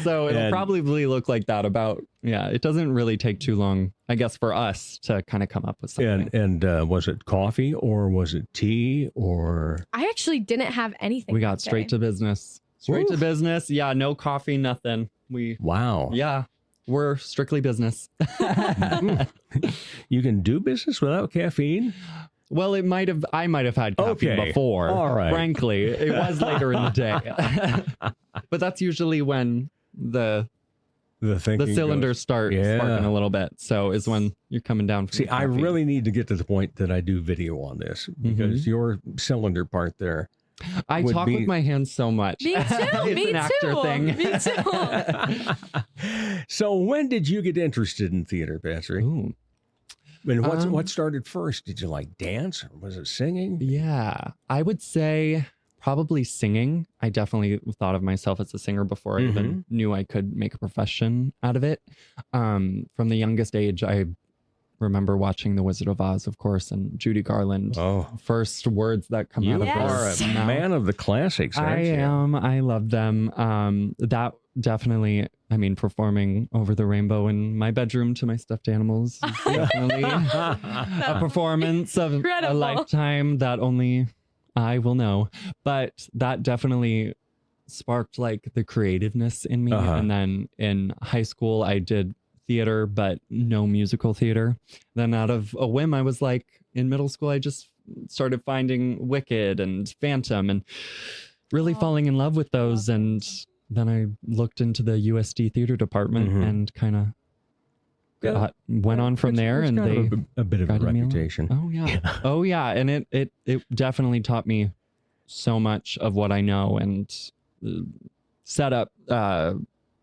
So it'll probably look like that it doesn't really take too long, I guess, for us to kind of come up with something. And was it coffee or was it tea or? I actually didn't have anything. We got straight to business. Straight to business. Yeah. No coffee, nothing. Wow. Yeah. We're strictly business. You can do business without caffeine? Well, I might have had caffeine before. All right. Frankly, it was later in the day. But that's usually when the cylinders start sparking a little bit. So is when you're coming down. See, I really need to get to the point that I do video on this, because your cylinder part there. I talk with my hands so much. Me too. It's an actor thing. Me too. So when did you get interested in theater, Patrick? Ooh. And what started first? Did you like dance, or was it singing? Yeah, I would say probably singing. I definitely thought of myself as a singer before I even knew I could make a profession out of it. From the youngest age, I remember watching The Wizard of Oz, of course, and Judy Garland. First words that come out of her mouth. You are a man of the classics, aren't you? I am. I love them. That definitely, I mean, performing Over the Rainbow in my bedroom to my stuffed animals is definitely a performance of a lifetime that only I will know. But that definitely sparked like the creativeness in me. And then in high school, I did theater, but no musical theater. Then out of a whim, I was like, in middle school, I just started finding Wicked and Phantom and really falling in love with those. And then I looked into the USD theater department and kind of went on from there. And they a bit of a reputation. Oh yeah. Oh yeah. And it definitely taught me so much of what I know and set up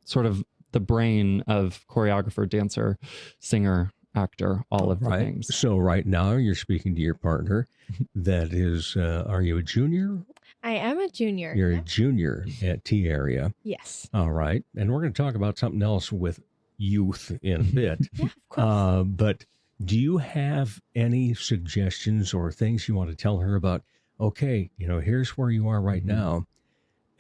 sort of the brain of choreographer, dancer, singer, actor, all of the things. So right now you're speaking to your partner. That is, are you a junior? I am a junior. You're a junior at T Area. Yes. All right. And we're going to talk about something else with youth in a bit. Yeah, of course. But do you have any suggestions or things you want to tell her about, okay, here's where you are right now.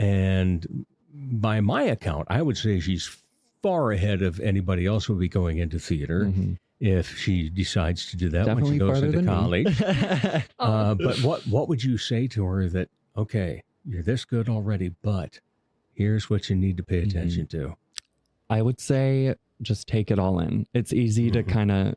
And by my account, I would say she's far ahead of anybody else who will be going into theater if she decides to do that when she goes into college. But what would you say to her that, okay, you're this good already, but here's what you need to pay attention to? I would say just take it all in. It's easy to kind of,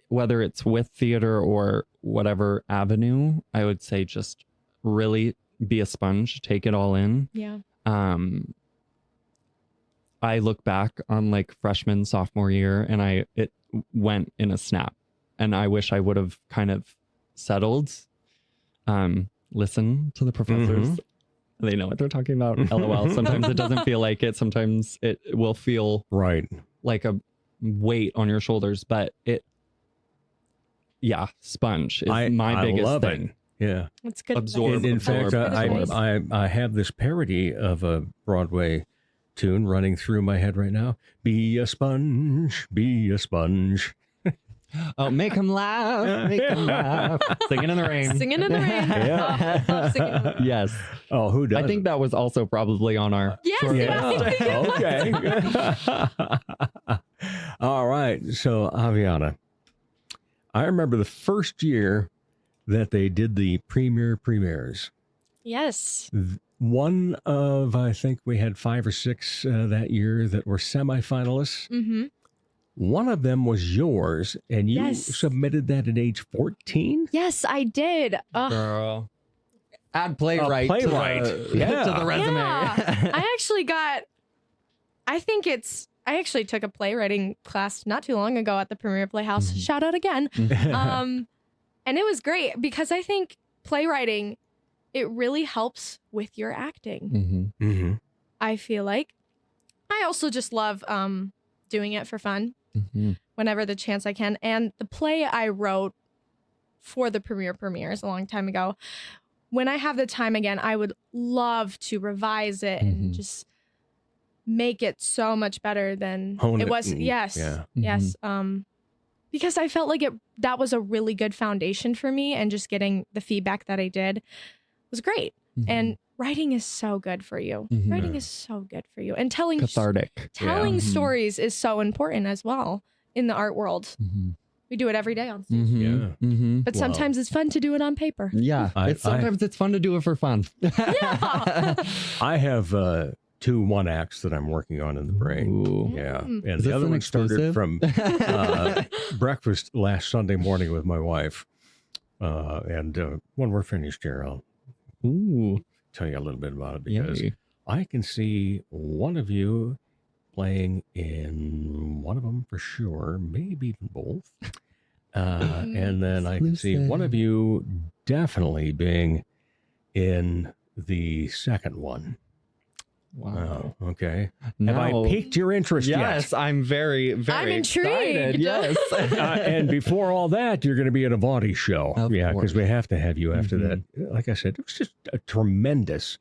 whether it's with theater or whatever avenue, I would say just really be a sponge, take it all in. Yeah. I look back on like freshman, sophomore year, and it went in a snap. And I wish I would have kind of settled, listen to the professors. They know what they're talking about. LOL. Sometimes it doesn't feel like it. Sometimes it will feel like a weight on your shoulders, but sponge is my biggest thing. Yeah. It's good. Absorb. In fact, I have this parody of a Broadway tune running through my head right now. Be a sponge, be a sponge. Oh, make him laugh. Make him laugh. Singing in the rain. Singing in the rain. Yeah. Love singing in the rain. Yes. Oh, who does? I think that was also probably on our. Yes, short yeah. Okay. All right. So, Avianna, I remember the first year that they did the premieres. Yes. One of, I think we had 5 or 6 that year that were semifinalists. Mm-hmm. One of them was yours, and you Yes. submitted that at age 14? Yes, I did. Girl. Add playwright, playwright. To the, Yeah. to the resume. Yeah. I actually took a playwriting class not too long ago at the Premier Playhouse. Mm-hmm. Shout out again. And it was great because I think playwriting, it really helps with your acting. Mm-hmm. Mm-hmm. I feel like. I also just love doing it for fun Mm-hmm. whenever the chance I can. And the play I wrote for the premieres a long time ago, when I have the time again, I would love to revise it and just make it so much better than Hone it it was. and- Yes. yeah. Yes. Because I felt like that was a really good foundation for me, and just getting the feedback that I did was great. Mm-hmm. And writing is so good for you. Mhm. Writing is so good for you. And telling Cathartic. telling Yeah. stories is so important as well in the art world. Mm-hmm. We do it every day on stage. Mm-hmm. Yeah. Mm-hmm. But Wow. sometimes it's fun to do it on paper. Yeah. Sometimes it's fun to do it for fun. Yeah. I have 2 one-acts that I'm working on in the brain. Ooh. Yeah. Mm. And Is the this other an one started exclusive? from breakfast last Sunday morning with my wife. And when we're finished here, I'll Ooh. tell you a little bit about it, because Yay. I can see one of you playing in one of them for sure, maybe even both. And then I can see one of you definitely being in the second one. Wow. Oh, okay. Have Now- I piqued your interest Yes, I'm very, very I'm excited. intrigued. Yes. yet? And before all that, you're going to be at a body show. Of Yeah, because course. we have to have you after that. Like I said, it was just a tremendous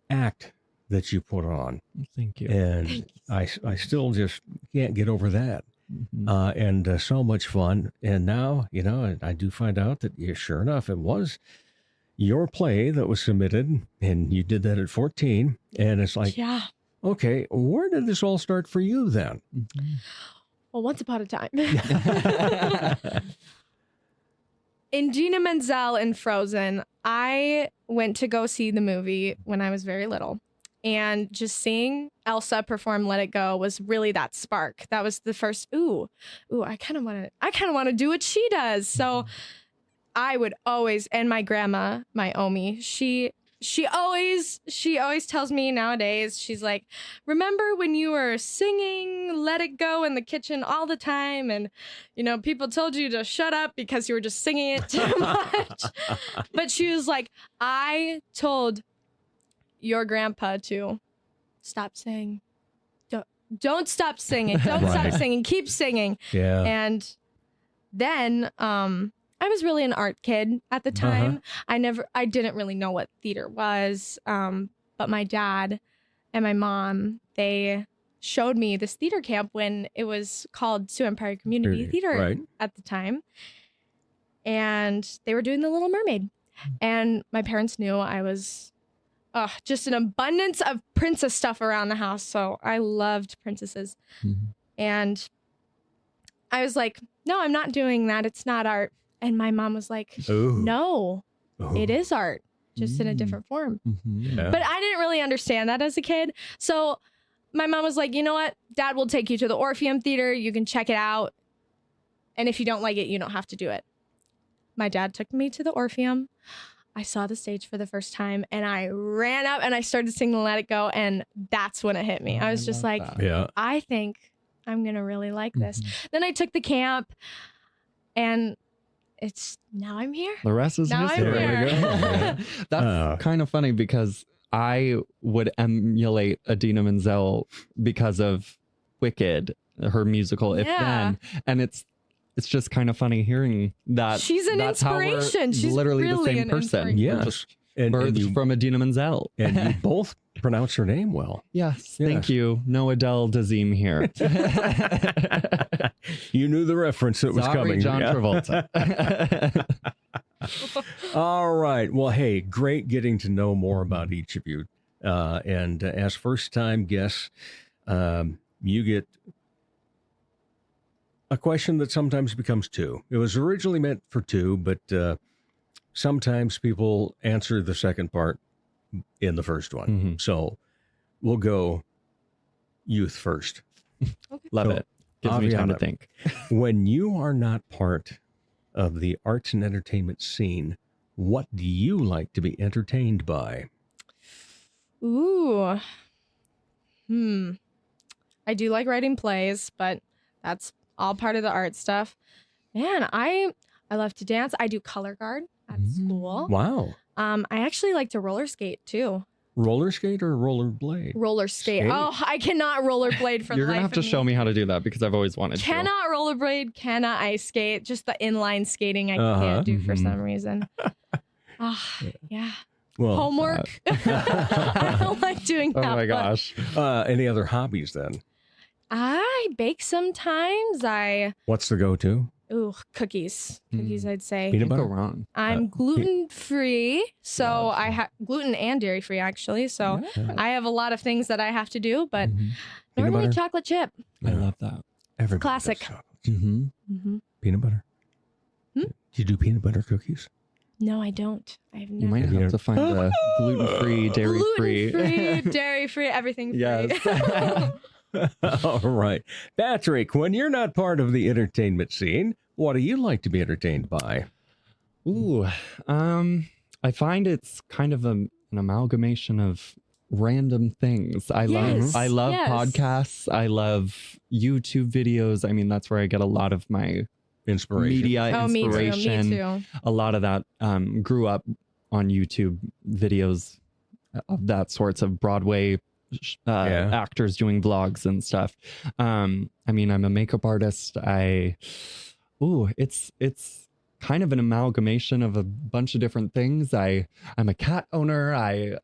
act that you put on. Thank you. And I still just can't get over that. Mhm. And so much fun. And now, I do find out that, sure enough, it was your play that was submitted, and you did that at 14. And it's like, Yeah. okay, where did this all start for you then? Well, once upon a time. Idina Menzel in Frozen, I went to go see the movie when I was very little. And just seeing Elsa perform Let It Go was really that spark. That was the first, I kind of want to do what she does. So I would always, and my grandma, my Omi, she always tells me nowadays, she's like, remember when you were singing Let It Go in the kitchen all the time, and people told you to shut up because you were just singing it too much. But she was like, I told your grandpa to stop singing. Don't stop singing. Don't stop singing. Keep singing. Yeah. And then I was really an art kid at the time. I didn't really know what theater was. But my dad and my mom, they showed me this theater camp when it was called Sioux Empire Community Theater at the time. And they were doing The Little Mermaid. And my parents knew I was just an abundance of princess stuff around the house. So I loved princesses. Mm-hmm. And I was like, no, I'm not doing that. It's not art. And my mom was like, no, it is art, just in a different form. Mm-hmm. Yeah. But I didn't really understand that as a kid. So my mom was like, you know what? Dad will take you to the Orpheum Theater. You can check it out. And if you don't like it, you don't have to do it. My dad took me to the Orpheum. I saw the stage for the first time, and I ran up and I started singing Let It Go. And that's when it hit me. I was just like, Yeah. I think I'm going to really like this. Then I took the camp, and now I'm here. The rest is Now history. I'm here. Yeah. That's kind of funny because I would emulate Idina Menzel because of Wicked, her musical, If Then. And it's just kind of funny hearing that. She's an that's how we're inspiration. She's literally really the same an person. inspiration. Yes. Just birthed from Idina Menzel. And you both pronounce her name well. Yes, thank you. No Adele Dazeem here. You knew the reference that was coming. John Travolta. All right. Well, hey, great getting to know more about each of you. And as first-time guests, you get a question that sometimes becomes two. It was originally meant for two, but sometimes people answer the second part in the first one. Mm-hmm. So we'll go youth first. Okay. Love it. Gives me time to Avianna, think. When you are not part of the arts and entertainment scene, what do you like to be entertained by? Ooh. I do like writing plays, but that's all part of the art stuff. Man, I love to dance. I do color guard at school. Wow. I actually like to roller skate too. Roller skate or roller blade? Roller skate. Skate? Oh, I cannot rollerblade for You're the going to life have to of show me how to do that because I've always wanted to. Cannot rollerblade, cannot ice skate. Just the inline skating I can't do for some reason. Yeah. Well, Homework. I don't like doing that. Oh my gosh. any other hobbies then? I bake sometimes. What's the go-to? Cookies. Cookies, I'd say. Peanut Can't go butter? wrong. I'm gluten-free, so I have gluten and dairy-free, actually. So I have a lot of things that I have to do, but normally butter? chocolate chip. I love that. Everybody Classic. does chocolate. Mm-hmm. Peanut butter? Do you do peanut butter cookies? No, I don't. I've never. You might have to find a gluten-free, dairy-free. Gluten-free, dairy-free, everything free. Yes. All right. Patrick, when you're not part of the entertainment scene, what do you like to be entertained by? Ooh, I find it's kind of an amalgamation of random things. I love podcasts. I love YouTube videos. I mean, that's where I get a lot of my Inspiration. media inspiration. Me too. A lot of that grew up on YouTube videos of that sorts of Broadway actors doing vlogs and stuff. I mean, I'm a makeup artist. It's kind of an amalgamation of a bunch of different things. I'm a cat owner. I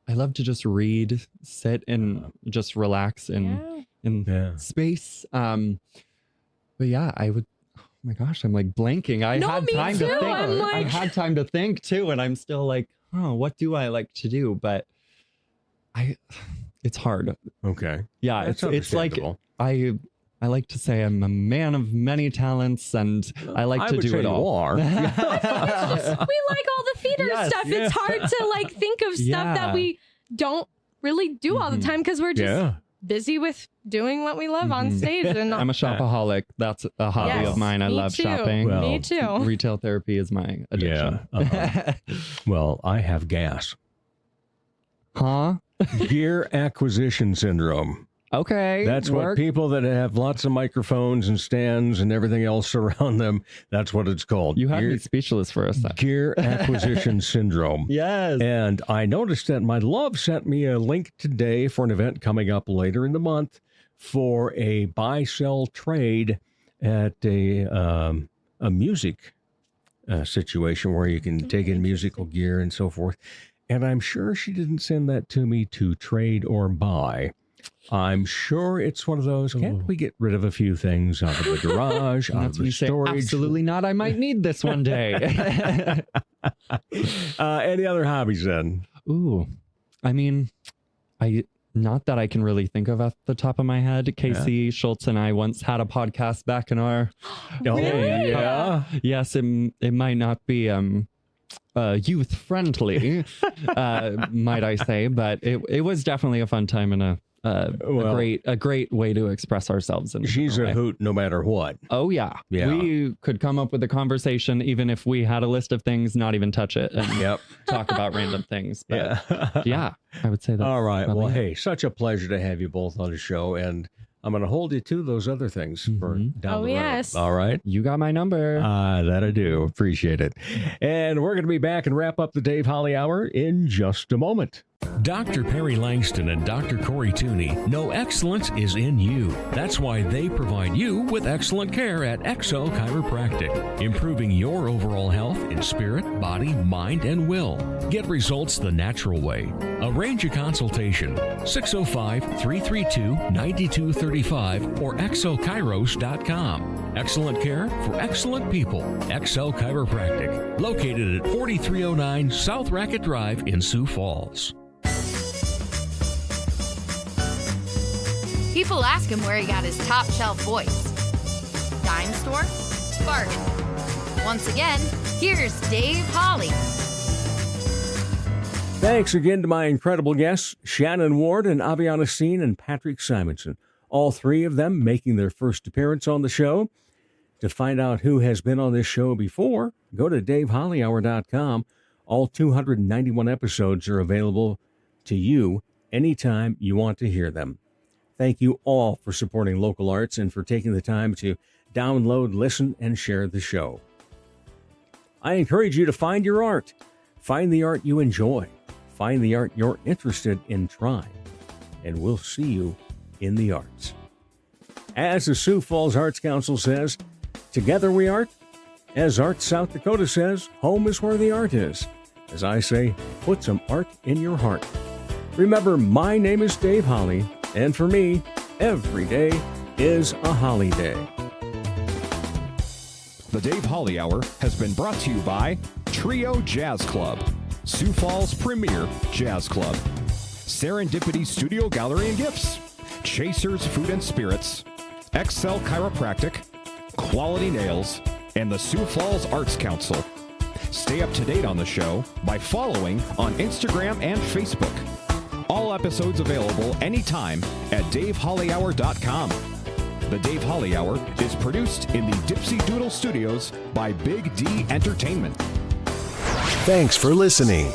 love to just read, sit and just relax in space. But yeah, I would. Oh my gosh, I'm like blanking. I had time to think. I had time to think too, and I'm still like, oh, what do I like to do? But it's hard. Okay. Yeah, it's like I like to say I'm a man of many talents, and I like to do it all. You are. We like all the theater stuff. It's hard to like think of stuff that we don't really do all the time because we're just busy with doing what we love on stage. And I'm a shopaholic. That's a hobby of mine. I love shopping. Well, me too. Retail therapy is my addiction. Well, I have gas. Huh? Gear acquisition syndrome. Okay. That's what people that have lots of microphones and stands and everything else around them, that's what it's called. You had me speechless for a second. Gear acquisition syndrome. Yes. And I noticed that my love sent me a link today for an event coming up later in the month for a buy-sell trade at a music situation where you can take in musical gear and so forth. And I'm sure she didn't send that to me to trade or buy. I'm sure it's one of those, can't we get rid of a few things out of the garage, out of the storage? Absolutely not. I might need this one day. Any other hobbies then? Ooh, I mean, not that I can really think of at the top of my head. Casey Schultz and I once had a podcast back in our... Really? Yeah. Yes, it might not be... youth friendly, might I say, but it was definitely a fun time and a great way to express ourselves. She's a hoot no matter what. Oh yeah. We could come up with a conversation even if we had a list of things, not even touch it, and talk about random things. But yeah, I would say that. All right. Well, hey, such a pleasure to have you both on the show, and I'm going to hold you to those other things for down the road. Yes. All right. You got my number. That I do. Appreciate it. And we're going to be back and wrap up the Dave Holly Hour in just a moment. Dr. Perry Langston and Dr. Corey Tooney know excellence is in you. That's why they provide you with excellent care at Exo Chiropractic, improving your overall health in spirit, body, mind, and will. Get results the natural way. Arrange a consultation, 605-332-9235 or exokairos.com. Excellent care for excellent people. Exo Chiropractic, located at 4309 South Racket Drive in Sioux Falls. People ask him where he got his top shelf voice. Dime store? Bargain. Once again, here's Dave Holly. Thanks again to my incredible guests, Shannon Ward and Avianna Steen and Patrick Simonsen. All three of them making their first appearance on the show. To find out who has been on this show before, go to DaveHollyHour.com. All 291 episodes are available to you anytime you want to hear them. Thank you all for supporting local arts and for taking the time to download, listen, and share the show. I encourage you to find your art. Find the art you enjoy. Find the art you're interested in trying. And we'll see you in the arts. As the Sioux Falls Arts Council says, together we art. As Arts South Dakota says, home is where the art is. As I say, put some art in your heart. Remember, my name is Dave Holly. And for me, every day is a holiday. The Dave Holly Hour has been brought to you by Trio Jazz Club, Sioux Falls' premier jazz club, Serendipity Studio Gallery and Gifts, Chasers Food and Spirits, Excel Chiropractic, Quality Nails, and the Sioux Falls Arts Council. Stay up to date on the show by following on Instagram and Facebook. All episodes available anytime at DaveHollyHour.com. The Dave Holly Hour is produced in the Dipsy Doodle Studios by Big D Entertainment. Thanks for listening.